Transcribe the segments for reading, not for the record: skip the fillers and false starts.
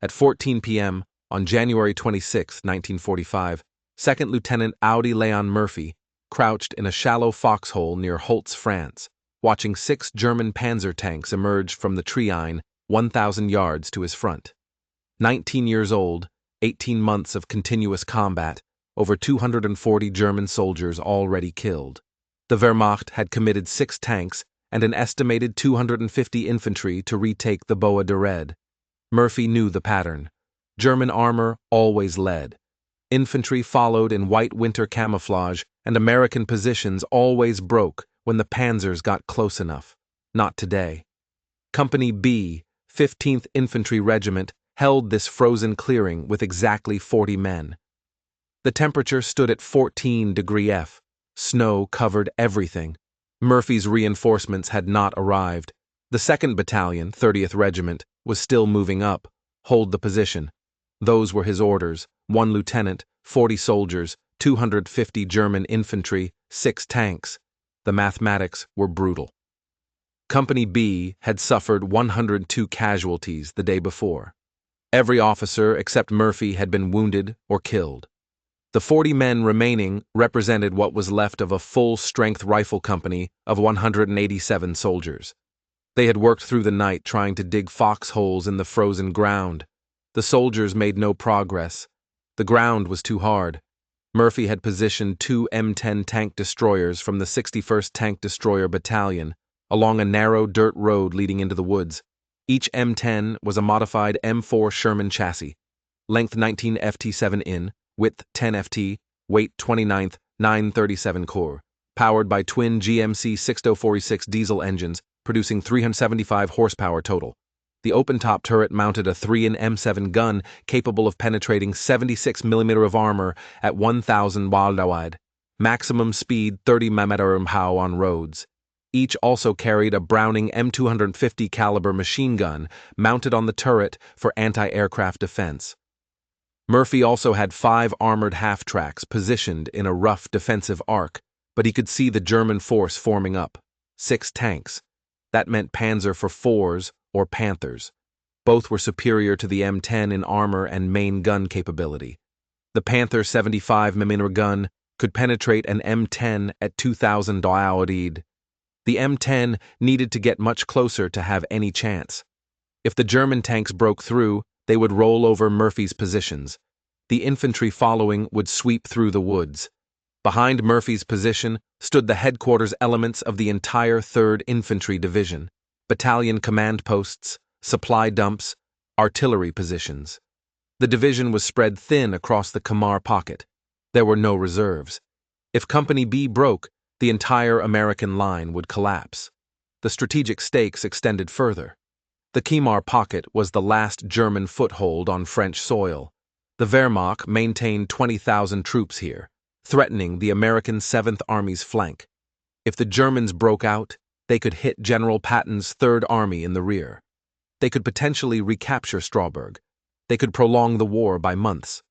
At 14 p.m. on January 26, 1945, Second Lieutenant Audi Leon Murphy crouched in a shallow foxhole near Holtz, France, watching 6 German panzer tanks emerge from the Triene 1,000 yards to his front. 19 years old, 18 months of continuous combat, over 240 German soldiers already killed. The Wehrmacht had committed 6 tanks and an estimated 250 infantry to retake the Bois de Red. Murphy knew the pattern. German armor always led. Infantry followed in white winter camouflage, and American positions always broke when the panzers got close enough. Not today. Company B, 15th Infantry Regiment, held this frozen clearing with exactly 40 men. The temperature stood at 14 degrees F. Snow covered everything. Murphy's reinforcements had not arrived. The 2nd Battalion, 30th Regiment, was still moving up. Hold the position. Those were his orders: 1 lieutenant, 40 soldiers, 250 German infantry, 6 tanks. The mathematics were brutal. Company B had suffered 102 casualties the day before. Every officer except Murphy had been wounded or killed. The 40 men remaining represented what was left of a full-strength rifle company of 187 soldiers. They had worked through the night trying to dig foxholes in the frozen ground. The soldiers made no progress. The ground was too hard. Murphy had positioned 2 M10 tank destroyers from the 61st Tank Destroyer Battalion along a narrow dirt road leading into the woods. Each M10 was a modified M4 Sherman chassis, length 19 ft7 in, width 10 ft, weight 29th 937 core, powered by twin GMC 6046 diesel engines, producing 375 horsepower total. The open-top turret mounted a 3-in M7 gun capable of penetrating 76 mm of armor at 1,000 WWII, maximum speed 30 mph on roads. Each also carried a Browning M250 caliber machine gun mounted on the turret for anti-aircraft defense. Murphy also had 5 armored half-tracks positioned in a rough defensive arc, but he could see the German force forming up. 6 tanks. That meant Panzer IV or Panthers. Both were superior to the M10 in armor and main gun capability. The Panther 75 mm gun could penetrate an M10 at 2,000 WWII. The M10 needed to get much closer to have any chance. If the German tanks broke through, they would roll over Murphy's positions. The infantry following would sweep through the woods. Behind Murphy's position stood the headquarters elements of the entire 3rd Infantry Division, battalion command posts, supply dumps, artillery positions. The division was spread thin across the Kamar pocket. There were no reserves. If Company B broke, the entire American line would collapse. The strategic stakes extended further. The Kamar pocket was the last German foothold on French soil. The Wehrmacht maintained 20,000 troops here, threatening the American 7th Army's flank. If the Germans broke out, they could hit General Patton's 3rd Army in the rear. They could potentially recapture Strasbourg. They could prolong the war by months.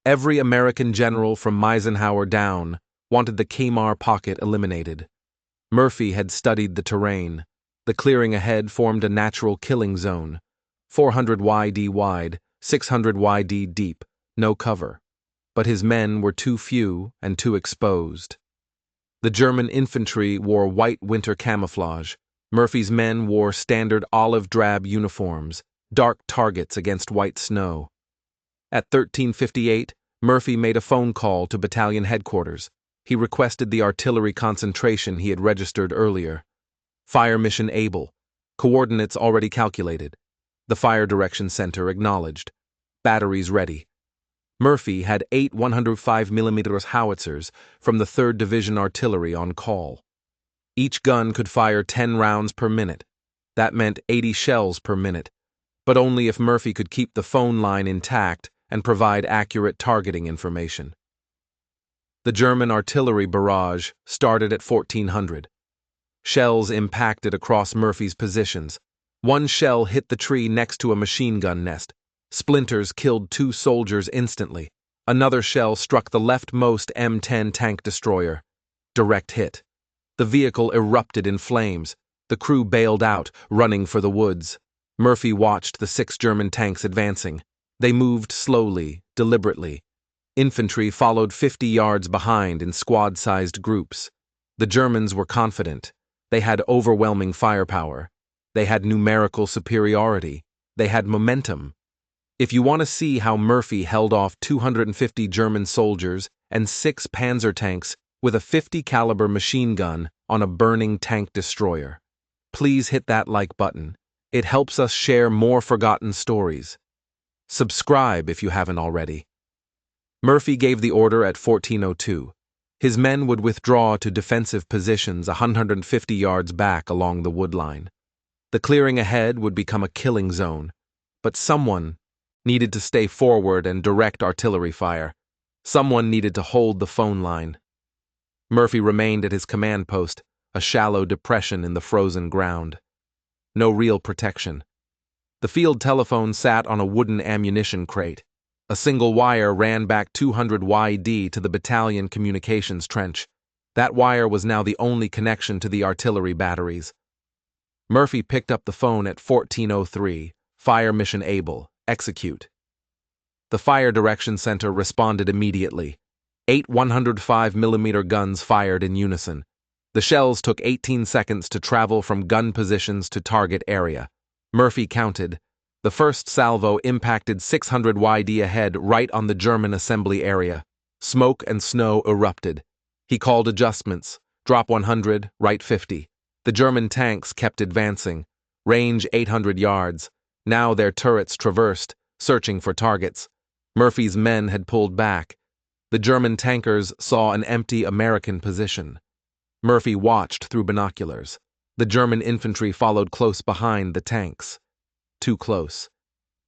Every American general from Eisenhower down wanted the Kamar pocket eliminated. Murphy had studied the terrain. The clearing ahead formed a natural killing zone. 400 YD wide, 600 YD deep, no cover. But his men were too few and too exposed. The German infantry wore white winter camouflage. Murphy's men wore standard olive drab uniforms, dark targets against white snow. At 13:58, Murphy made a phone call to battalion headquarters. He requested the artillery concentration he had registered earlier. Fire mission able. Coordinates already calculated. The Fire Direction Center acknowledged. Batteries ready. Murphy had 8 105 mm howitzers from the 3rd Division Artillery on call. Each gun could fire 10 rounds per minute. That meant 80 shells per minute, but only if Murphy could keep the phone line intact and provide accurate targeting information. The German artillery barrage started at 1400. Shells impacted across Murphy's positions. One shell hit the tree next to a machine gun nest. Splinters killed 2 soldiers instantly. Another shell struck the leftmost M10 tank destroyer. Direct hit. The vehicle erupted in flames. The crew bailed out, running for the woods. Murphy watched the 6 German tanks advancing. They moved slowly, deliberately. Infantry followed 50 yards behind in squad-sized groups. The Germans were confident. They had overwhelming firepower. They had numerical superiority. They had momentum. If you want to see how Murphy held off 250 German soldiers and 6 Panzer tanks with a 50 caliber machine gun on a burning tank destroyer, please hit that like button. It helps us share more forgotten stories. Subscribe if you haven't already. Murphy gave the order at 14:02. His men would withdraw to defensive positions 150 yards back along the wood line. The clearing ahead would become a killing zone, but someone needed to stay forward and direct artillery fire. Someone needed to hold the phone line. Murphy remained at his command post, a shallow depression in the frozen ground. No real protection. The field telephone sat on a wooden ammunition crate. A single wire ran back 200 YD to the battalion communications trench. That wire was now the only connection to the artillery batteries. Murphy picked up the phone at 14:03. Fire mission able. Execute. The Fire Direction Center responded immediately. 8 105mm guns fired in unison. The shells took 18 seconds to travel from gun positions to target area. Murphy counted. The first salvo impacted 600 YD ahead right on the German assembly area. Smoke and snow erupted. He called adjustments. Drop 100, right 50. The German tanks kept advancing. Range 800 yards. Now their turrets traversed, searching for targets. Murphy's men had pulled back. The German tankers saw an empty American position. Murphy watched through binoculars. The German infantry followed close behind the tanks. Too close.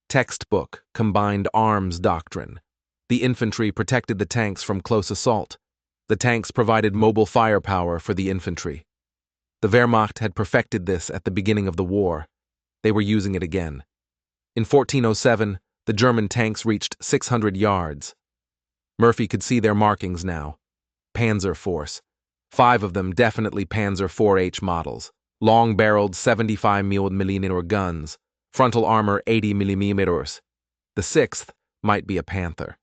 Textbook, combined arms doctrine. The infantry protected the tanks from close assault. The tanks provided mobile firepower for the infantry. The Wehrmacht had perfected this at the beginning of the war. They were using it again. In 14:07, the German tanks reached 600 yards. Murphy could see their markings now. Panzer Force. 5 of them definitely Panzer IV-H models. Long-barreled 75mm guns. Frontal armor 80mm. The 6th might be a Panther.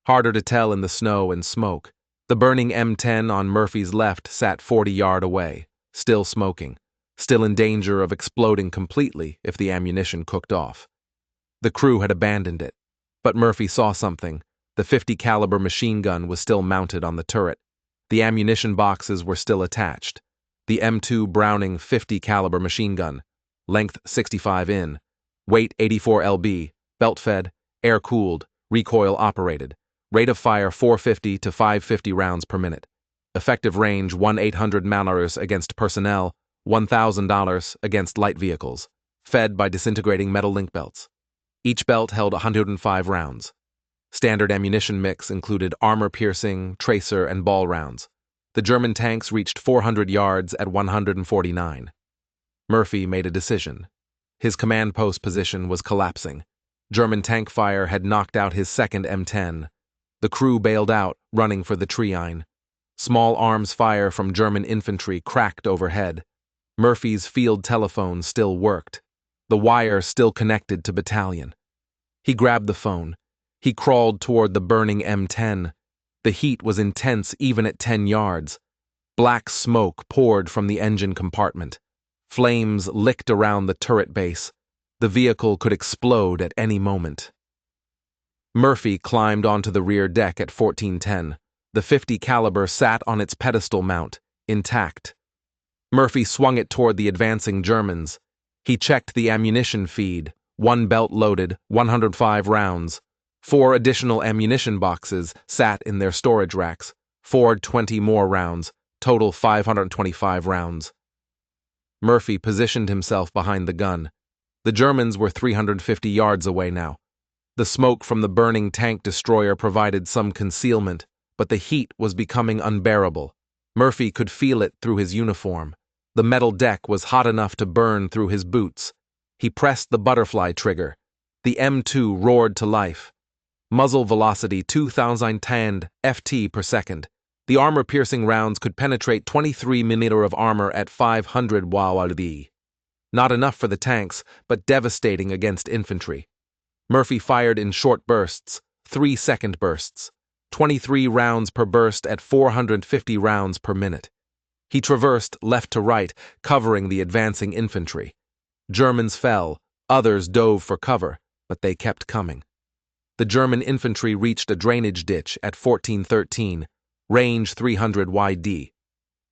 Harder to tell in the snow and smoke. The burning M10 on Murphy's left sat 40 yards away, still smoking, still in danger of exploding completely if the ammunition cooked off. The crew had abandoned it, but Murphy saw something. The 50 caliber machine gun was still mounted on the turret. The ammunition boxes were still attached. The M2 Browning 50 caliber machine gun, length 65 in, weight 84 lb, belt-fed, air-cooled, recoil-operated, rate of fire 450 to 550 rounds per minute. Effective range 1,800 malars against personnel, $1,000 against light vehicles, fed by disintegrating metal link belts. Each belt held 105 rounds. Standard ammunition mix included armor-piercing, tracer, and ball rounds. The German tanks reached 400 yards at 149. Murphy made a decision. His command post position was collapsing. German tank fire had knocked out his second M10. The crew bailed out, running for the Triine. Small arms fire from German infantry cracked overhead. Murphy's field telephone still worked. The wire still connected to battalion. He grabbed the phone. He crawled toward the burning M10. The heat was intense even at 10 yards. Black smoke poured from the engine compartment. Flames licked around the turret base. The vehicle could explode at any moment. Murphy climbed onto the rear deck at 14:10. The 50 caliber sat on its pedestal mount, intact. Murphy swung it toward the advancing Germans. He checked the ammunition feed. 1 belt loaded, 105 rounds. 4 additional ammunition boxes sat in their storage racks. Forward 20 more rounds, total 525 rounds. Murphy positioned himself behind the gun. The Germans were 350 yards away now. The smoke from the burning tank destroyer provided some concealment, but the heat was becoming unbearable. Murphy could feel it through his uniform. The metal deck was hot enough to burn through his boots. He pressed the butterfly trigger. The M2 roared to life. Muzzle velocity 2,010 ft per second. The armor-piercing rounds could penetrate 23mm of armor at 500 YD. Not enough for the tanks, but devastating against infantry. Murphy fired in short bursts, 3-second bursts, 23 rounds per burst at 450 rounds per minute. He traversed left to right, covering the advancing infantry. Germans fell, others dove for cover, but they kept coming. The German infantry reached a drainage ditch at 1413, range 300 YD.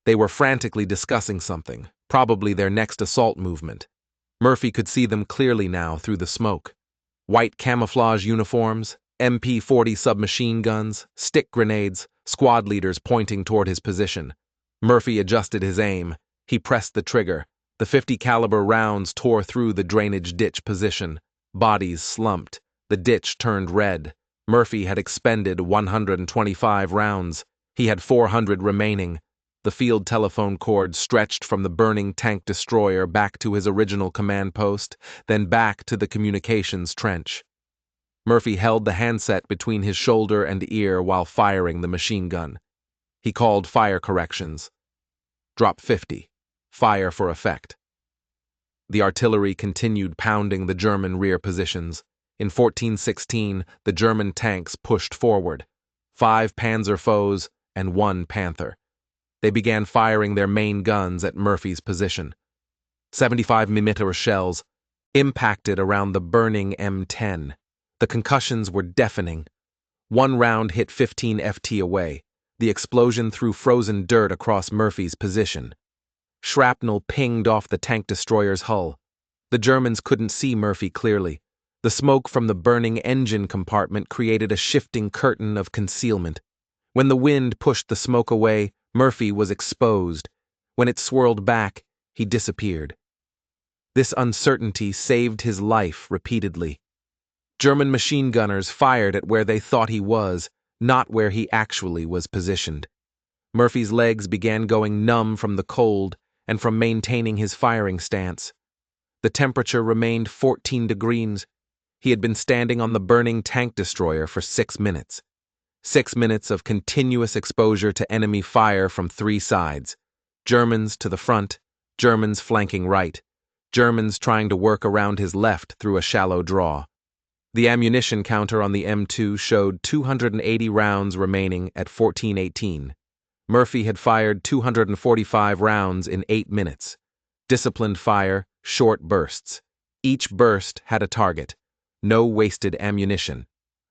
They were frantically discussing something, probably their next assault movement. Murphy could see them clearly now through the smoke. White camouflage uniforms, MP-40 submachine guns, stick grenades, squad leaders pointing toward his position. Murphy adjusted his aim. He pressed the trigger. The 50 caliber rounds tore through the drainage ditch position. Bodies slumped. The ditch turned red. Murphy had expended 125 rounds. He had 400 remaining. The field telephone cord stretched from the burning tank destroyer back to his original command post, then back to the communications trench. Murphy held the handset between his shoulder and ear while firing the machine gun. He called fire corrections. Drop 50. Fire for effect. The artillery continued pounding the German rear positions. In 1416, the German tanks pushed forward. 5 Panzer foes and 1 Panther. They began firing their main guns at Murphy's position. 75mm shells impacted around the burning M10. The concussions were deafening. One round hit 15 FT away. The explosion threw frozen dirt across Murphy's position. Shrapnel pinged off the tank destroyer's hull. The Germans couldn't see Murphy clearly. The smoke from the burning engine compartment created a shifting curtain of concealment. When the wind pushed the smoke away, Murphy was exposed. When it swirled back, he disappeared. This uncertainty saved his life repeatedly. German machine gunners fired at where they thought he was, not where he actually was positioned. Murphy's legs began going numb from the cold and from maintaining his firing stance. The temperature remained 14 degrees. He had been standing on the burning tank destroyer for 6 minutes. 6 minutes of continuous exposure to enemy fire from 3 sides. Germans to the front, Germans flanking right, Germans trying to work around his left through a shallow draw. The ammunition counter on the M2 showed 280 rounds remaining at 1418. Murphy had fired 245 rounds in 8 minutes. Disciplined fire, short bursts. Each burst had a target. No wasted ammunition.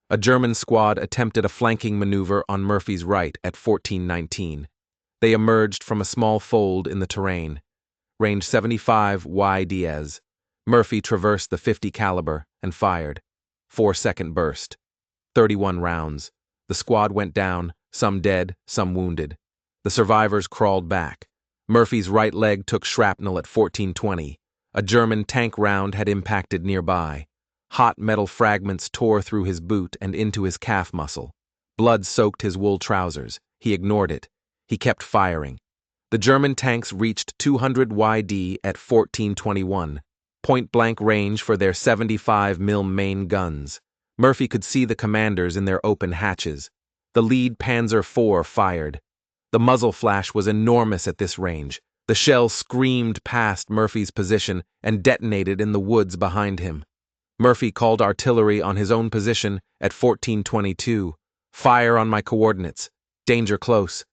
A German squad attempted a flanking maneuver on Murphy's right at 1419. They emerged from a small fold in the terrain. Range 75 YDS. Murphy traversed the 50 caliber and fired. 4-second burst. 31 rounds. The squad went down, some dead, some wounded. The survivors crawled back. Murphy's right leg took shrapnel at 1420. A German tank round had impacted nearby. Hot metal fragments tore through his boot and into his calf muscle. Blood soaked his wool trousers. He ignored it. He kept firing. The German tanks reached 200 YD at 1421. Point-blank range for their 75mm main guns. Murphy could see the commanders in their open hatches. The lead Panzer IV fired. The muzzle flash was enormous at this range. The shell screamed past Murphy's position and detonated in the woods behind him. Murphy called artillery on his own position at 1422. Fire on my coordinates. Danger close.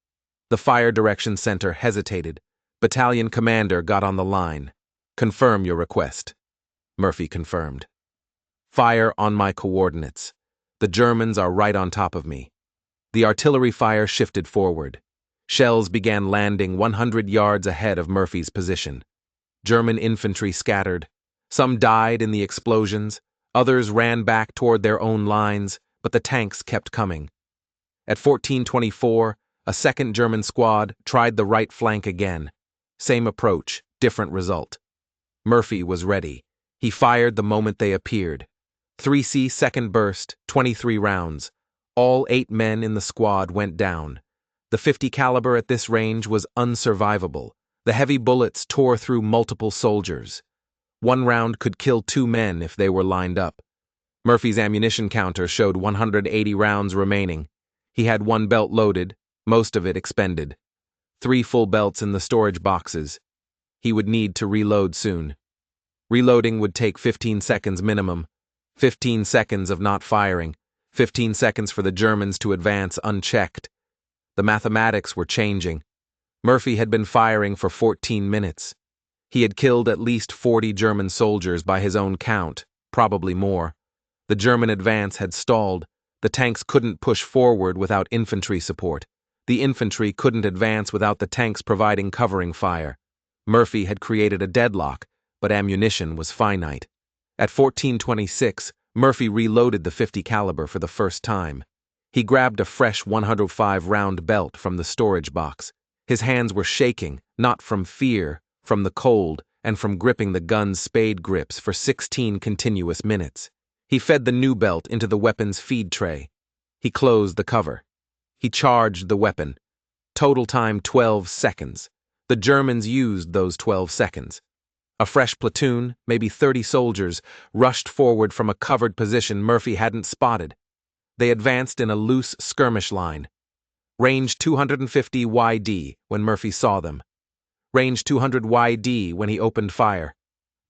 The fire direction center hesitated. Battalion commander got on the line. Confirm your request. Murphy confirmed. Fire on my coordinates. The Germans are right on top of me. The artillery fire shifted forward. Shells began landing 100 yards ahead of Murphy's position. German infantry scattered. Some died in the explosions. Others ran back toward their own lines, but the tanks kept coming. At 1424, a second German squad tried the right flank again. Same approach, different result. Murphy was ready. He fired the moment they appeared. 3C second burst, 23 rounds. All 8 men in the squad went down. The 50 caliber at this range was unsurvivable. The heavy bullets tore through multiple soldiers. 1 round could kill 2 men if they were lined up. Murphy's ammunition counter showed 180 rounds remaining. He had 1 belt loaded, most of it expended. 3 full belts in the storage boxes. He would need to reload soon. Reloading would take 15 seconds minimum, 15 seconds of not firing, 15 seconds for the Germans to advance unchecked. The mathematics were changing. Murphy had been firing for 14 minutes. He had killed at least 40 German soldiers by his own count, probably more. The German advance had stalled. The tanks couldn't push forward without infantry support. The infantry couldn't advance without the tanks providing covering fire. Murphy had created a deadlock, but ammunition was finite. At 14:26, Murphy reloaded the .50 caliber for the first time. He grabbed a fresh 105-round belt from the storage box. His hands were shaking, not from fear, from the cold, and from gripping the gun's spade grips for 16 continuous minutes. He fed the new belt into the weapon's feed tray. He closed the cover. He charged the weapon. Total time 12 seconds. The Germans used those 12 seconds. A fresh platoon, maybe 30 soldiers, rushed forward from a covered position Murphy hadn't spotted. They advanced in a loose skirmish line. Range 250 YD when Murphy saw them. Range 200 YD when he opened fire.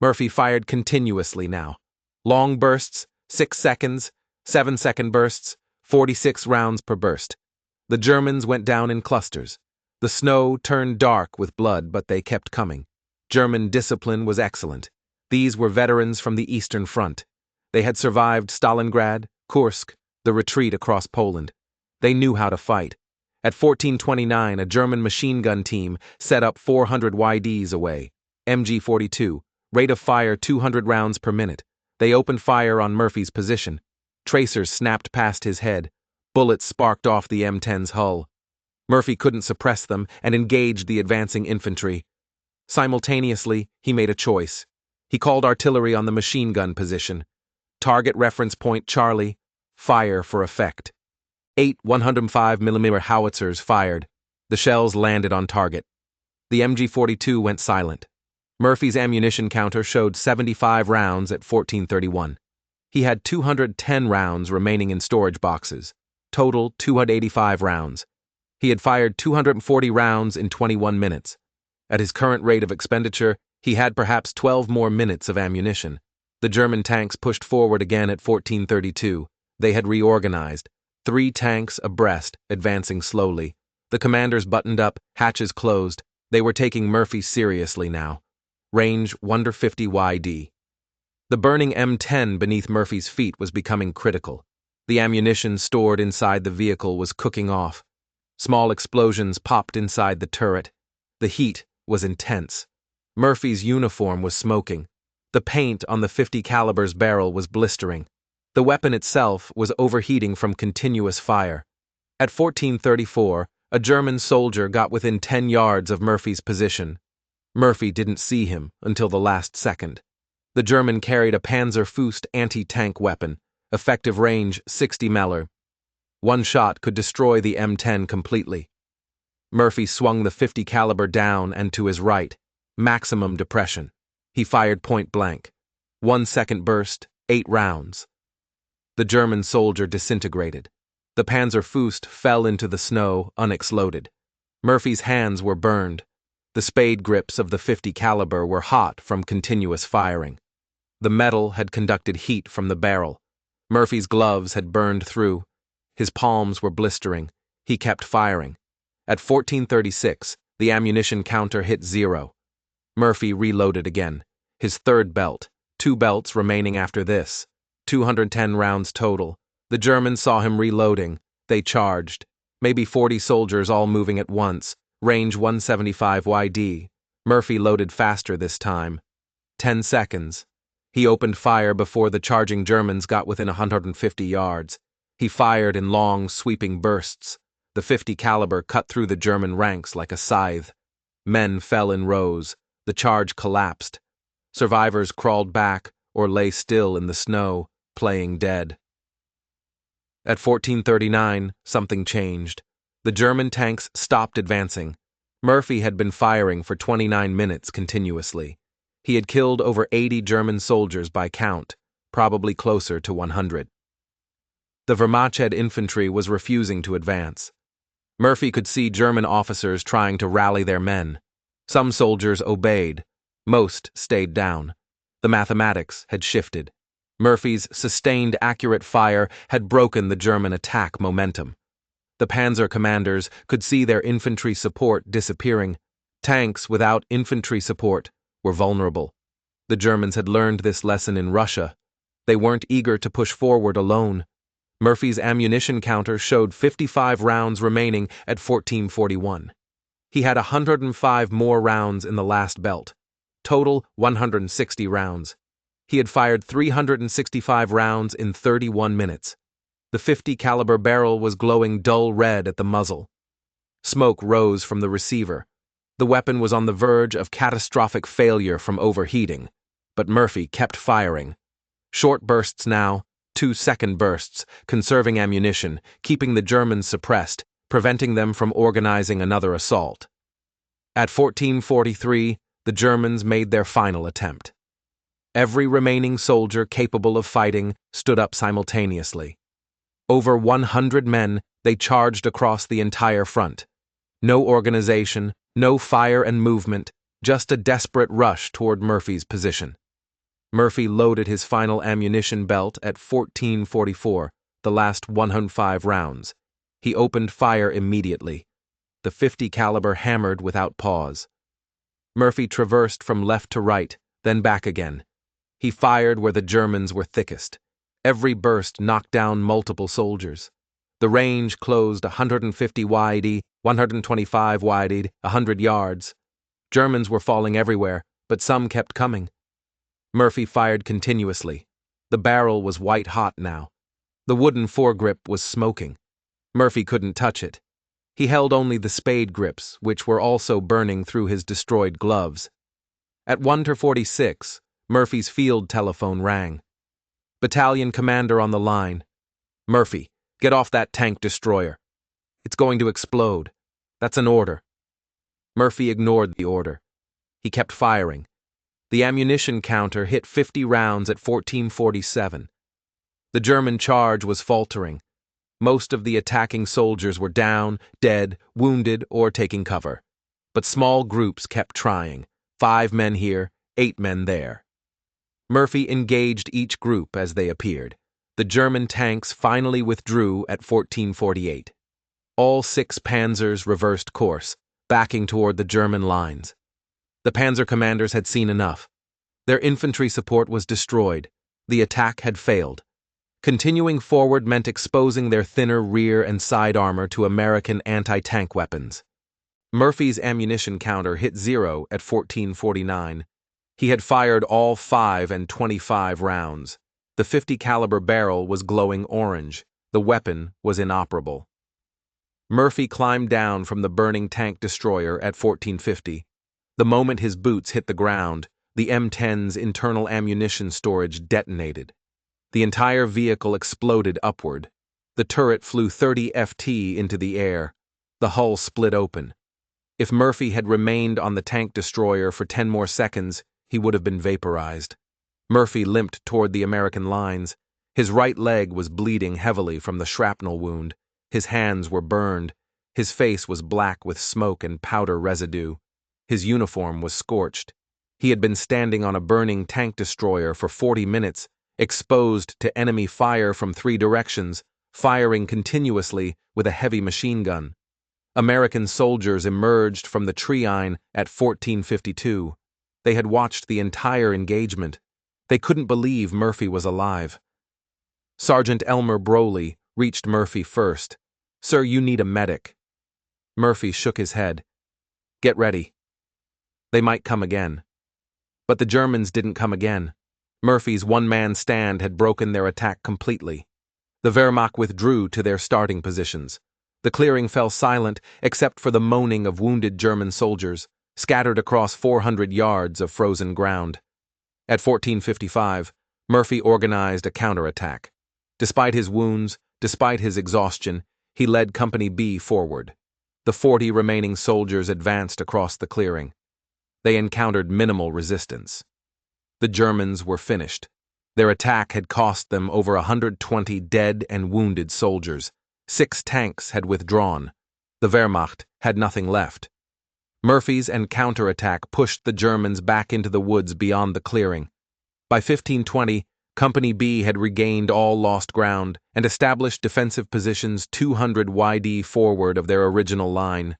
Murphy fired continuously now. Long bursts, 6 seconds, 7-second bursts, 46 rounds per burst. The Germans went down in clusters. The snow turned dark with blood, but they kept coming. German discipline was excellent. These were veterans from the Eastern Front. They had survived Stalingrad, Kursk, the retreat across Poland. They knew how to fight. At 14:29, a German machine gun team set up 400 YDs away. MG-42, rate of fire 200 rounds per minute. They opened fire on Murphy's position. Tracers snapped past his head. Bullets sparked off the M10's hull. Murphy couldn't suppress them and engaged the advancing infantry. Simultaneously, he made a choice. He called artillery on the machine gun position. Target reference point Charlie. Fire for effect. 8 105mm howitzers fired. The shells landed on target. The MG-42 went silent. Murphy's ammunition counter showed 75 rounds at 14:31. He had 210 rounds remaining in storage boxes. Total 285 rounds. He had fired 240 rounds in 21 minutes. At his current rate of expenditure, he had perhaps 12 more minutes of ammunition. The German tanks pushed forward again at 14:32. They had reorganized. 3 tanks abreast, advancing slowly. The commanders buttoned up, hatches closed. They were taking Murphy seriously now. Range 150 YD. The burning M10 beneath Murphy's feet was becoming critical. The ammunition stored inside the vehicle was cooking off. Small explosions popped inside the turret. The heat was intense. Murphy's uniform was smoking. The paint on the .50 caliber's barrel was blistering. The weapon itself was overheating from continuous fire. At 14:34, a German soldier got within 10 yards of Murphy's position. Murphy didn't see him until the last second. The German carried a Panzerfaust anti-tank weapon, effective range 60 Meller. One shot could destroy the M10 completely. Murphy swung the .50 caliber down and to his right, maximum depression. He fired point blank. 1 second burst, 8 rounds. The German soldier disintegrated. The Panzerfaust fell into the snow, unexploded. Murphy's hands were burned. The spade grips of the .50 caliber were hot from continuous firing. The metal had conducted heat from the barrel. Murphy's gloves had burned through. His palms were blistering. He kept firing. At 14:36, the ammunition counter hit 0. Murphy reloaded again. His third belt. 2 belts remaining after this. 210 rounds total. The Germans saw him reloading. They charged. Maybe 40 soldiers all moving at once. Range 175 YD. Murphy loaded faster this time. 10 seconds. He opened fire before the charging Germans got within 150 yards. He fired in long, sweeping bursts. The .50 caliber cut through the German ranks like a scythe. Men fell in rows. The charge collapsed. Survivors crawled back or lay still in the snow, playing dead. At 14:39, something changed. The German tanks stopped advancing. Murphy had been firing for 29 minutes continuously. He had killed over 80 German soldiers by count, probably closer to 100. The Wehrmacht infantry was refusing to advance. Murphy could see German officers trying to rally their men. Some soldiers obeyed. Most stayed down. The mathematics had shifted. Murphy's sustained, accurate fire had broken the German attack momentum. The panzer commanders could see their infantry support disappearing. Tanks without infantry support were vulnerable. The Germans had learned this lesson in Russia. They weren't eager to push forward alone. Murphy's ammunition counter showed 55 rounds remaining at 1441. He had 105 more rounds in the last belt. Total 160 rounds. He had fired 365 rounds in 31 minutes. The 50 caliber barrel was glowing dull red at the muzzle. Smoke rose from the receiver. The weapon was on the verge of catastrophic failure from overheating, but Murphy kept firing. Short bursts now, 2-second bursts, conserving ammunition, keeping the Germans suppressed, preventing them from organizing another assault. At 1443, the Germans made their final attempt. Every remaining soldier capable of fighting stood up simultaneously. Over 100 men, they charged across the entire front. No organization, no fire and movement, just a desperate rush toward Murphy's position. Murphy loaded his final ammunition belt at 1444, the last 105 rounds. He opened fire immediately. The 50 caliber hammered without pause. Murphy traversed from left to right, then back again. He fired where the Germans were thickest. Every burst knocked down multiple soldiers. The range closed 150 wide, 125 wide, 100 yards. Germans were falling everywhere, but some kept coming. Murphy fired continuously. The barrel was white-hot now. The wooden foregrip was smoking. Murphy couldn't touch it. He held only the spade grips, which were also burning through his destroyed gloves. At 1:46, Murphy's field telephone rang. Battalion commander on the line. Murphy, get off that tank destroyer. It's going to explode. That's an order. Murphy ignored the order. He kept firing. The ammunition counter hit 50 rounds at 1447. The German charge was faltering. Most of the attacking soldiers were down, dead, wounded, or taking cover. But small groups kept trying. 5 men here, 8 men there. Murphy engaged each group as they appeared. The German tanks finally withdrew at 1448. All 6 panzers reversed course, backing toward the German lines. The panzer commanders had seen enough. Their infantry support was destroyed. The attack had failed. Continuing forward meant exposing their thinner rear and side armor to American anti-tank weapons. Murphy's ammunition counter hit 0 at 1449. He had fired all 5 and 25 rounds. The 50 caliber barrel was glowing orange. The weapon was inoperable. Murphy climbed down from the burning tank destroyer at 1450. The moment his boots hit the ground, the M10's internal ammunition storage detonated. The entire vehicle exploded upward. The turret flew 30 ft into the air. The hull split open. If Murphy had remained on the tank destroyer for 10 more seconds, he would have been vaporized. Murphy limped toward the American lines. His right leg was bleeding heavily from the shrapnel wound. His hands were burned. His face was black with smoke and powder residue. His uniform was scorched. He had been standing on a burning tank destroyer for 40 minutes, exposed to enemy fire from 3 directions, firing continuously with a heavy machine gun. American soldiers emerged from the treine at 1452. They had watched the entire engagement. They couldn't believe Murphy was alive. Sergeant Elmer Broley reached Murphy first. "Sir, you need a medic." Murphy shook his head. "Get ready. They might come again." But the Germans didn't come again. Murphy's one-man stand had broken their attack completely. The Wehrmacht withdrew to their starting positions. The clearing fell silent except for the moaning of wounded German soldiers, scattered across 400 yards of frozen ground. At 1455, Murphy organized a counterattack. Despite his wounds, despite his exhaustion, he led Company B forward. The 40 remaining soldiers advanced across the clearing. They encountered minimal resistance. The Germans were finished. Their attack had cost them over 120 dead and wounded soldiers. 6 tanks had withdrawn. The Wehrmacht had nothing left. Murphy's and counterattack pushed the Germans back into the woods beyond the clearing. By 1520, Company B had regained all lost ground and established defensive positions 200 YD forward of their original line.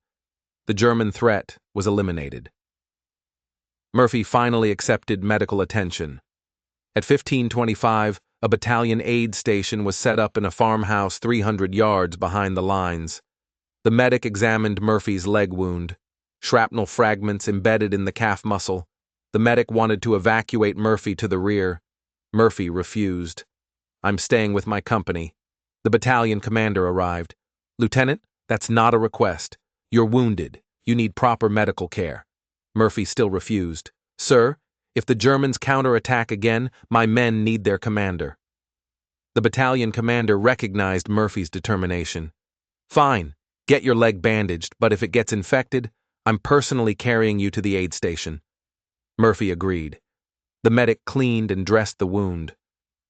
The German threat was eliminated. Murphy finally accepted medical attention. At 1525, a battalion aid station was set up in a farmhouse 300 yards behind the lines. The medic examined Murphy's leg wound. Shrapnel fragments embedded in the calf muscle. The medic wanted to evacuate Murphy to the rear. Murphy refused. "I'm staying with my company." The battalion commander arrived. "Lieutenant, that's not a request. You're wounded. You need proper medical care." Murphy still refused. "Sir, if the Germans counterattack again, my men need their commander." The battalion commander recognized Murphy's determination. "Fine, get your leg bandaged, but if it gets infected, I'm personally carrying you to the aid station." Murphy agreed. The medic cleaned and dressed the wound.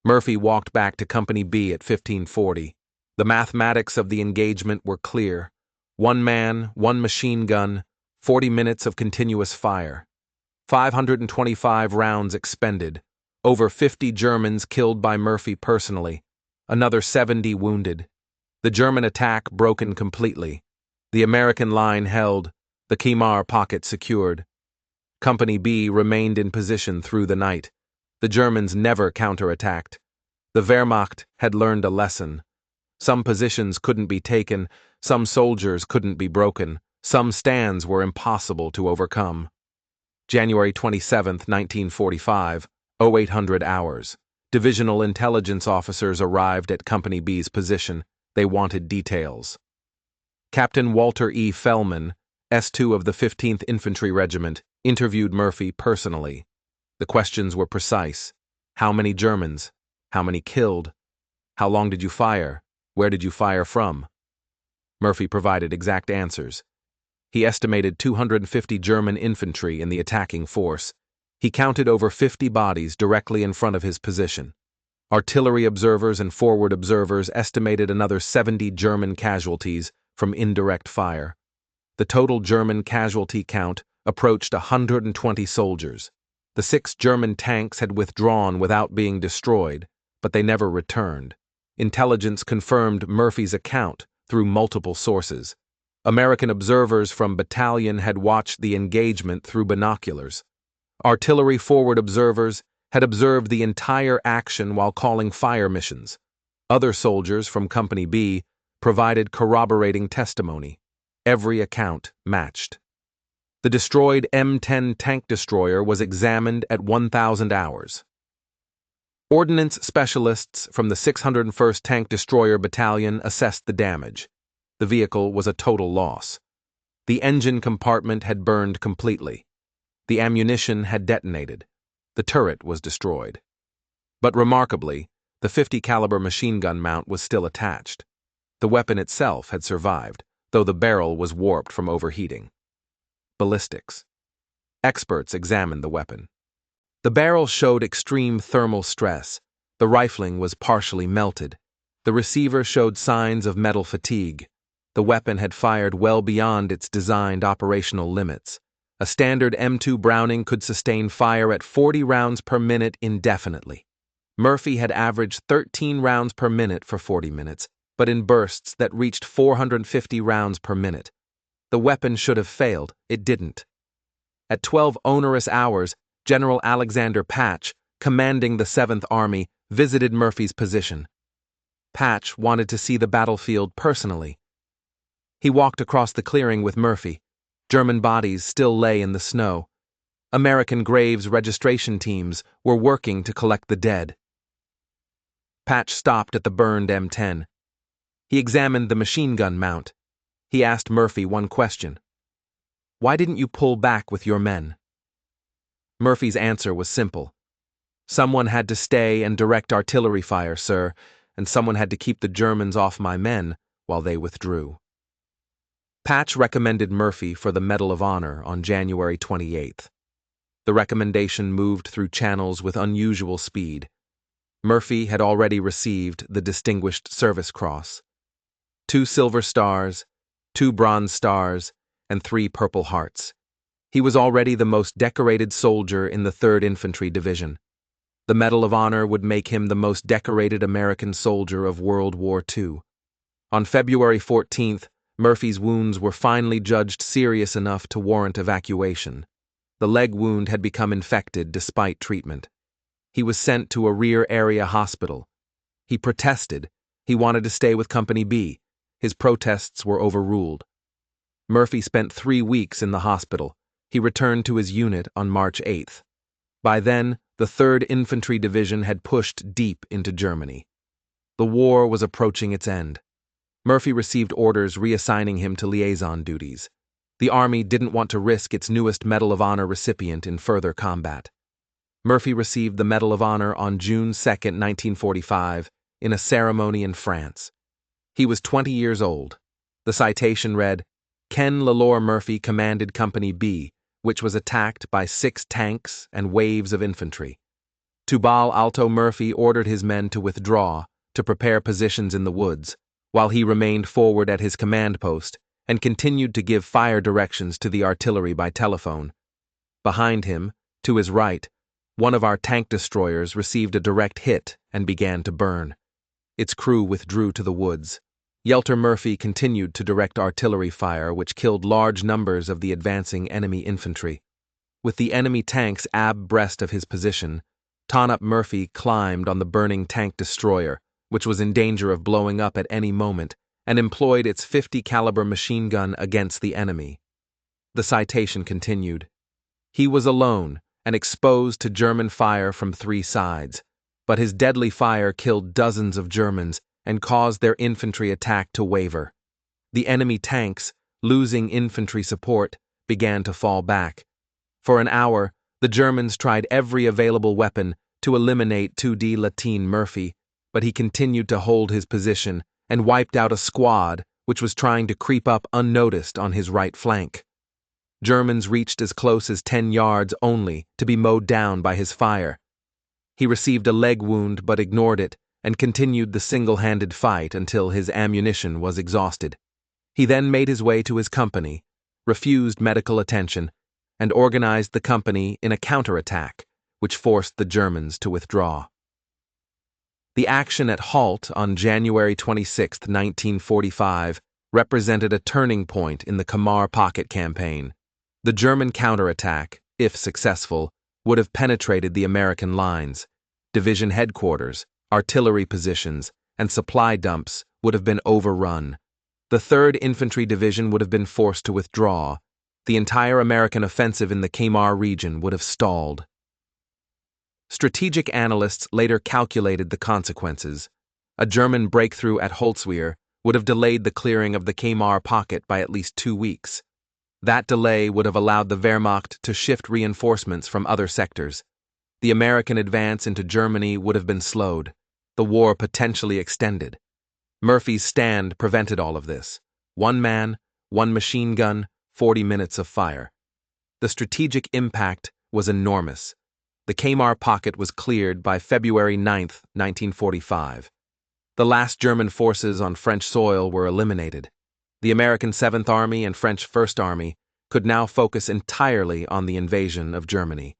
Murphy walked back to Company B at 1540. The mathematics of the engagement were clear. 1 man, 1 machine gun, 40 minutes of continuous fire. 525 rounds expended. Over 50 Germans killed by Murphy personally. Another 70 wounded. The German attack broken completely. The American line held. The Kimar pocket secured. Company B remained in position through the night. The Germans never counterattacked. The Wehrmacht had learned a lesson. Some positions couldn't be taken, some soldiers couldn't be broken, some stands were impossible to overcome. January 27, 1945, 0800 hours. Divisional intelligence officers arrived at Company B's position. They wanted details. Captain Walter E. Fellman, S2 of the 15th Infantry Regiment, interviewed Murphy personally. The questions were precise. How many Germans? How many killed? How long did you fire? Where did you fire from? Murphy provided exact answers. He estimated 250 German infantry in the attacking force. He counted over 50 bodies directly in front of his position. Artillery observers and forward observers estimated another 70 German casualties from indirect fire. The total German casualty count approached 120 soldiers. The 6 German tanks had withdrawn without being destroyed, but they never returned. Intelligence confirmed Murphy's account through multiple sources. American observers from battalion had watched the engagement through binoculars. Artillery forward observers had observed the entire action while calling fire missions. Other soldiers from Company B provided corroborating testimony. Every account matched. The destroyed M10 tank destroyer was examined at 1,000 hours. Ordnance specialists from the 601st Tank Destroyer Battalion assessed the damage. The vehicle was a total loss. The engine compartment had burned completely. The ammunition had detonated. The turret was destroyed. But remarkably, the 50 caliber machine gun mount was still attached. The weapon itself had survived, though the barrel was warped from overheating. Ballistics. Experts examined the weapon. The barrel showed extreme thermal stress. The rifling was partially melted. The receiver showed signs of metal fatigue. The weapon had fired well beyond its designed operational limits. A standard M2 Browning could sustain fire at 40 rounds per minute indefinitely. Murphy had averaged 13 rounds per minute for 40 minutes, but in bursts that reached 450 rounds per minute. The weapon should have failed. It didn't. At 12 onerous hours, General Alexander Patch, commanding the 7th Army, visited Murphy's position. Patch wanted to see the battlefield personally. He walked across the clearing with Murphy. German bodies still lay in the snow. American graves registration teams were working to collect the dead. Patch stopped at the burned M10. He examined the machine gun mount. He asked Murphy one question. "Why didn't you pull back with your men?" Murphy's answer was simple. "Someone had to stay and direct artillery fire, sir, and someone had to keep the Germans off my men while they withdrew." Patch recommended Murphy for the Medal of Honor on January 28th. The recommendation moved through channels with unusual speed. Murphy had already received the Distinguished Service Cross. 2 silver stars, 2 bronze stars, and 3 Purple Hearts. He was already the most decorated soldier in the 3rd Infantry Division. The Medal of Honor would make him the most decorated American soldier of World War II. On February 14th, Murphy's wounds were finally judged serious enough to warrant evacuation. The leg wound had become infected despite treatment. He was sent to a rear area hospital. He protested. He wanted to stay with Company B. His protests were overruled. Murphy spent 3 weeks in the hospital. He returned to his unit on March 8th. By then, the 3rd Infantry Division had pushed deep into Germany. The war was approaching its end. Murphy received orders reassigning him to liaison duties. The Army didn't want to risk its newest Medal of Honor recipient in further combat. Murphy received the Medal of Honor on June 2, 1945, in a ceremony in France. He was 20 years old. The citation read, "Ken Lalore Murphy commanded Company B, which was attacked by 6 tanks and waves of infantry. Tubal Alto Murphy ordered his men to withdraw, to prepare positions in the woods, while he remained forward at his command post and continued to give fire directions to the artillery by telephone. Behind him, to his right, one of our tank destroyers received a direct hit and began to burn. Its crew withdrew to the woods. Yelter Murphy continued to direct artillery fire, which killed large numbers of the advancing enemy infantry. With the enemy tanks abreast of his position, Tonup Murphy climbed on the burning tank destroyer, which was in danger of blowing up at any moment, and employed its .50 caliber machine gun against the enemy." The citation continued. "He was alone and exposed to German fire from 3 sides, but his deadly fire killed dozens of Germans and caused their infantry attack to waver. The enemy tanks, losing infantry support, began to fall back. For an hour, the Germans tried every available weapon to eliminate 2D Latine Murphy, but he continued to hold his position and wiped out a squad which was trying to creep up unnoticed on his right flank. Germans reached as close as 10 yards only to be mowed down by his fire. He received a leg wound but ignored it and continued the single-handed fight until his ammunition was exhausted. He then made his way to his company, refused medical attention, and organized the company in a counterattack, which forced the Germans to withdraw. The action at Halt on January 26, 1945, represented a turning point in the Khmer Pocket campaign. The German counterattack, if successful, would have penetrated the American lines. Division headquarters, artillery positions, and supply dumps would have been overrun. The 3rd Infantry Division would have been forced to withdraw. The entire American offensive in the Khmer region would have stalled. Strategic analysts later calculated the consequences. A German breakthrough at Holzwihr would have delayed the clearing of the Khmer Pocket by at least 2 weeks. That delay would have allowed the Wehrmacht to shift reinforcements from other sectors. The American advance into Germany would have been slowed, the war potentially extended. Murphy's stand prevented all of this. 1 man, 1 machine gun, 40 minutes of fire. The strategic impact was enormous. The Khmer Pocket was cleared by February 9, 1945. The last German forces on French soil were eliminated. The American 7th Army and French 1st Army could now focus entirely on the invasion of Germany.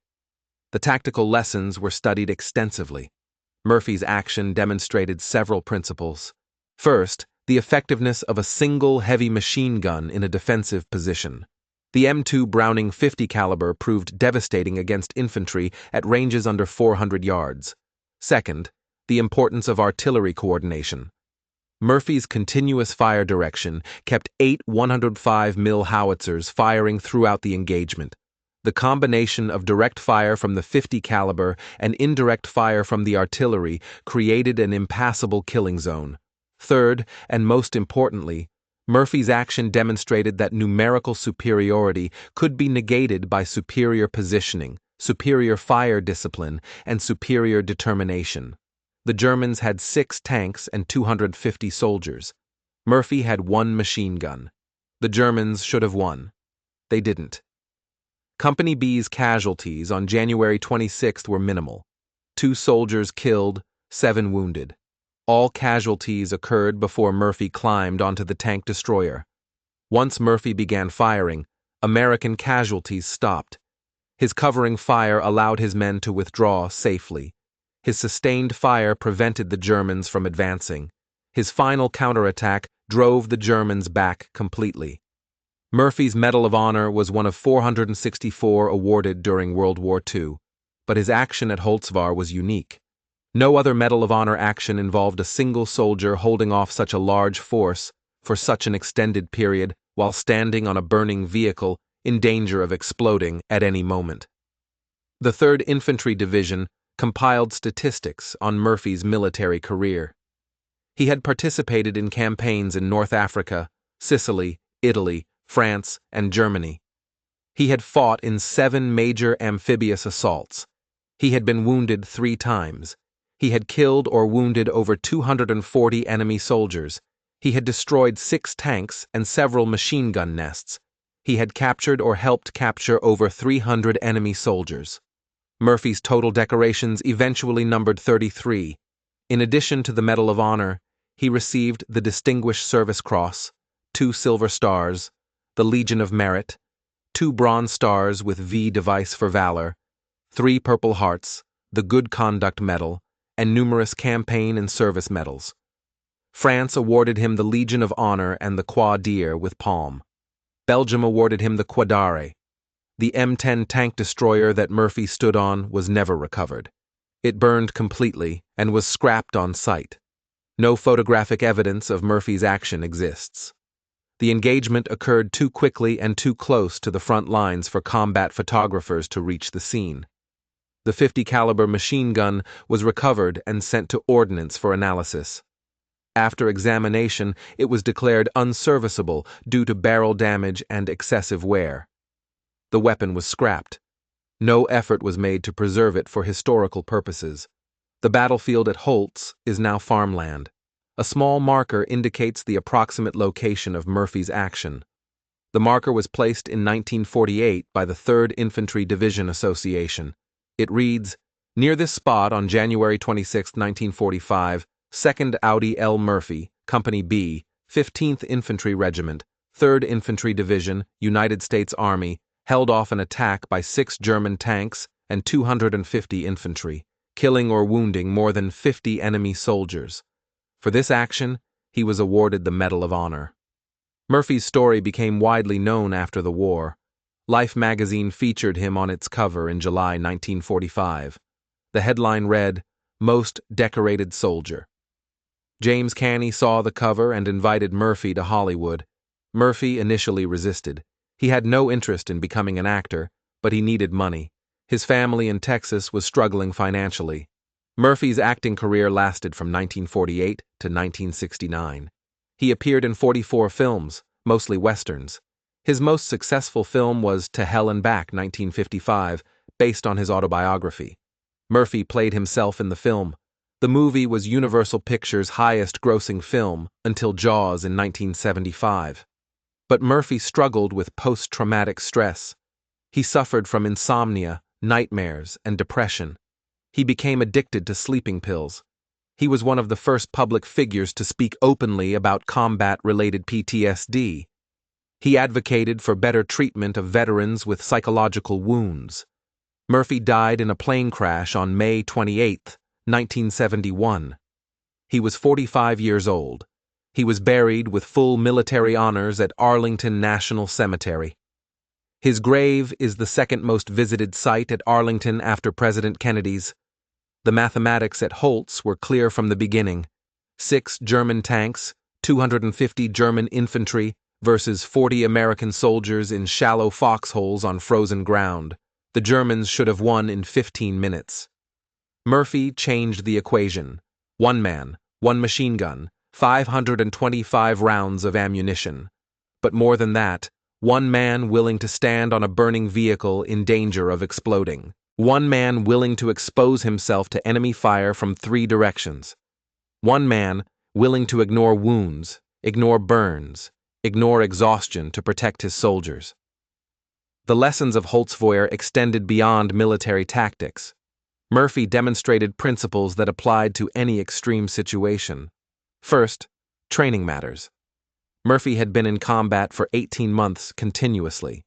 The tactical lessons were studied extensively. Murphy's action demonstrated several principles. First, the effectiveness of a single heavy machine gun in a defensive position. The M2 Browning .50 caliber proved devastating against infantry at ranges under 400 yards. Second, the importance of artillery coordination. Murphy's continuous fire direction kept 8 105 mm howitzers firing throughout the engagement. The combination of direct fire from the .50 caliber and indirect fire from the artillery created an impassable killing zone. Third, and most importantly, Murphy's action demonstrated that numerical superiority could be negated by superior positioning, superior fire discipline, and superior determination. The Germans had 6 tanks and 250 soldiers. Murphy had 1 machine gun. The Germans should have won. They didn't. Company B's casualties on January 26th were minimal. 2 soldiers killed, 7 wounded. All casualties occurred before Murphy climbed onto the tank destroyer. Once Murphy began firing, American casualties stopped. His covering fire allowed his men to withdraw safely. His sustained fire prevented the Germans from advancing. His final counterattack drove the Germans back completely. Murphy's Medal of Honor was one of 464 awarded during World War II, but his action at Holzwar was unique. No other Medal of Honor action involved a single soldier holding off such a large force for such an extended period while standing on a burning vehicle in danger of exploding at any moment. The 3rd Infantry Division compiled statistics on Murphy's military career. He had participated in campaigns in North Africa, Sicily, Italy, France, and Germany. He had fought in 7 major amphibious assaults. He had been wounded 3 times. He had killed or wounded over 240 enemy soldiers. He had destroyed 6 tanks and several machine gun nests. He had captured or helped capture over 300 enemy soldiers. Murphy's total decorations eventually numbered 33. In addition to the Medal of Honor, he received the Distinguished Service Cross, 2 Silver Stars, the Legion of Merit, 2 Bronze Stars with V device for valor, 3 Purple Hearts, the Good Conduct Medal, and numerous campaign and service medals. France awarded him the Legion of Honor and the Croix d'Ir with Palm. Belgium awarded him the Croix d'Arrêt. The M10 tank destroyer that Murphy stood on was never recovered. It burned completely and was scrapped on site. No photographic evidence of Murphy's action exists. The engagement occurred too quickly and too close to the front lines for combat photographers to reach the scene. The .50 caliber machine gun was recovered and sent to Ordnance for analysis. After examination, it was declared unserviceable due to barrel damage and excessive wear. The weapon was scrapped. No effort was made to preserve it for historical purposes. The battlefield at Holtz is now farmland. A small marker indicates the approximate location of Murphy's action. The marker was placed in 1948 by the 3rd Infantry Division Association. It reads, "Near this spot on January 26, 1945, 2nd Audi L. Murphy, Company B, 15th Infantry Regiment, 3rd Infantry Division, United States Army, held off an attack by 6 German tanks and 250 infantry, killing or wounding more than 50 enemy soldiers. For this action, he was awarded the Medal of Honor." Murphy's story became widely known after the war. Life magazine featured him on its cover in July 1945. The headline read, "Most Decorated Soldier." James Caney saw the cover and invited Murphy to Hollywood. Murphy initially resisted. He had no interest in becoming an actor, but he needed money. His family in Texas was struggling financially. Murphy's acting career lasted from 1948 to 1969. He appeared in 44 films, mostly westerns. His most successful film was To Hell and Back, 1955, based on his autobiography. Murphy played himself in the film. The movie was Universal Pictures' highest-grossing film until Jaws in 1975. But Murphy struggled with post-traumatic stress. He suffered from insomnia, nightmares, and depression. He became addicted to sleeping pills. He was one of the first public figures to speak openly about combat-related PTSD. He advocated for better treatment of veterans with psychological wounds. Murphy died in a plane crash on May 28, 1971. He was 45 years old. He was buried with full military honors at Arlington National Cemetery. His grave is the second most visited site at Arlington after President Kennedy's. The mathematics at Holtz were clear from the beginning. 6 German tanks, 250 German infantry versus 40 American soldiers in shallow foxholes on frozen ground. The Germans should have won in 15 minutes. Murphy changed the equation. 1 man, 1 machine gun, 525 rounds of ammunition. But more than that, 1 man willing to stand on a burning vehicle in danger of exploding. 1 man willing to expose himself to enemy fire from 3 directions. 1 man willing to ignore wounds, ignore burns, ignore exhaustion to protect his soldiers. The lessons of Holzwar extended beyond military tactics. Murphy demonstrated principles that applied to any extreme situation. First, training matters. Murphy had been in combat for 18 months continuously.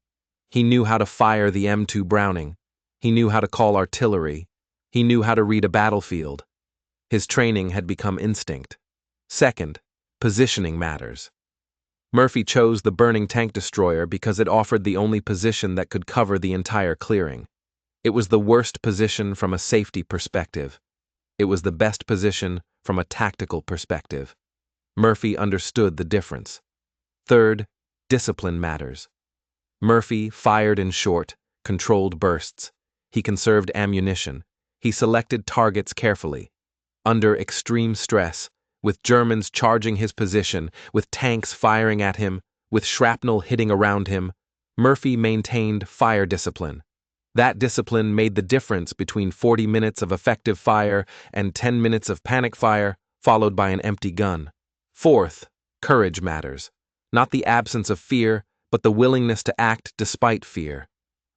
He knew how to fire the M2 Browning. He knew how to call artillery. He knew how to read a battlefield. His training had become instinct. Second, positioning matters. Murphy chose the burning tank destroyer because it offered the only position that could cover the entire clearing. It was the worst position from a safety perspective. It was the best position from a tactical perspective. Murphy understood the difference. Third, discipline matters. Murphy fired in short, controlled bursts. He conserved ammunition. He selected targets carefully. Under extreme stress, with Germans charging his position, with tanks firing at him, with shrapnel hitting around him, Murphy maintained fire discipline. That discipline made the difference between 40 minutes of effective fire and 10 minutes of panic fire, followed by an empty gun. Fourth, courage matters. Not the absence of fear, but the willingness to act despite fear.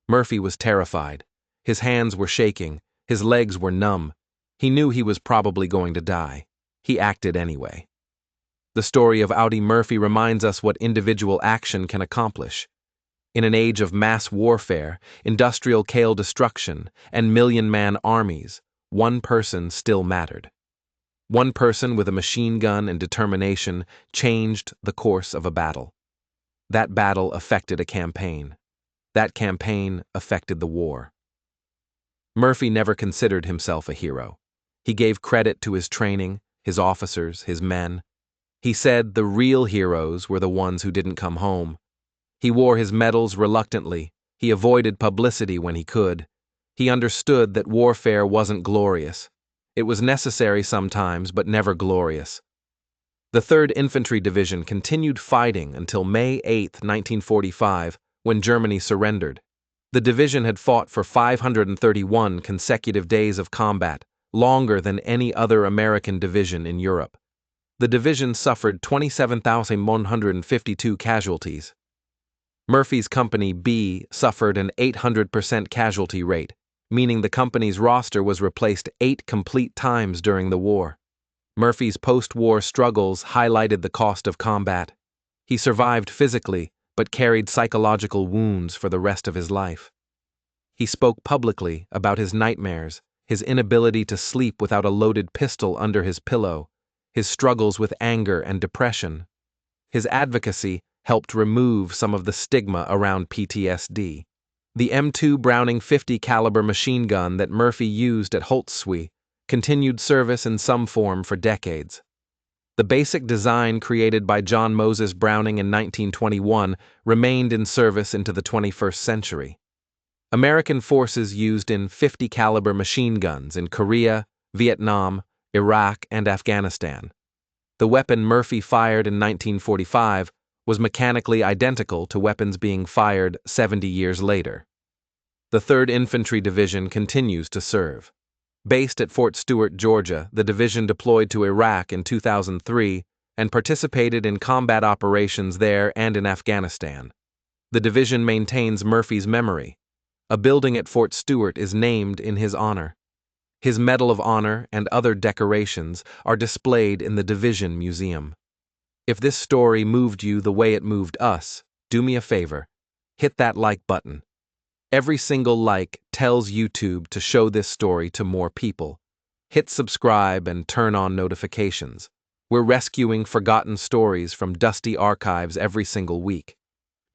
Murphy was terrified. His hands were shaking. His legs were numb. He knew he was probably going to die. He acted anyway. The story of Audie Murphy reminds us what individual action can accomplish. In an age of mass warfare, industrial scale destruction, and million-man armies, one person still mattered. One person with a machine gun and determination changed the course of a battle. That battle affected a campaign. That campaign affected the war. Murphy never considered himself a hero. He gave credit to his training, his officers, his men. He said the real heroes were the ones who didn't come home. He wore his medals reluctantly. He avoided publicity when he could. He understood that warfare wasn't glorious. It was necessary sometimes, but never glorious. The 3rd Infantry Division continued fighting until May 8, 1945, when Germany surrendered. The division had fought for 531 consecutive days of combat, longer than any other American division in Europe. The division suffered 27,152 casualties. Murphy's Company B suffered an 800% casualty rate, meaning the company's roster was replaced 8 complete times during the war. Murphy's post-war struggles highlighted the cost of combat. He survived physically, but carried psychological wounds for the rest of his life. He spoke publicly about his nightmares, his inability to sleep without a loaded pistol under his pillow, his struggles with anger and depression. His advocacy helped remove some of the stigma around PTSD. The M2 Browning .50 caliber machine gun that Murphy used at WWII continued service in some form for decades. The basic design created by John Moses Browning in 1921 remained in service into the 21st century. American forces used in .50 caliber machine guns in Korea, Vietnam, Iraq, and Afghanistan. The weapon Murphy fired in 1945 was mechanically identical to weapons being fired 70 years later. The 3rd Infantry Division continues to serve. Based at Fort Stewart, Georgia, the division deployed to Iraq in 2003 and participated in combat operations there and in Afghanistan. The division maintains Murphy's memory. A building at Fort Stewart is named in his honor. His Medal of Honor and other decorations are displayed in the Division Museum. If this story moved you the way it moved us, do me a favor. Hit that like button. Every single like tells YouTube to show this story to more people. Hit subscribe and turn on notifications. We're rescuing forgotten stories from dusty archives every single week.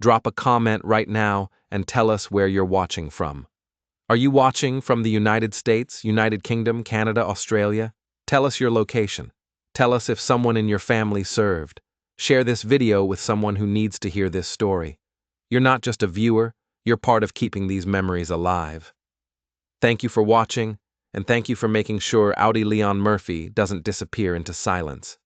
Drop a comment right now and tell us where you're watching from. Are you watching from the United States, United Kingdom, Canada, Australia? Tell us your location. Tell us if someone in your family served. Share this video with someone who needs to hear this story. You're not just a viewer, you're part of keeping these memories alive. Thank you for watching, and thank you for making sure Audie Leon Murphy doesn't disappear into silence.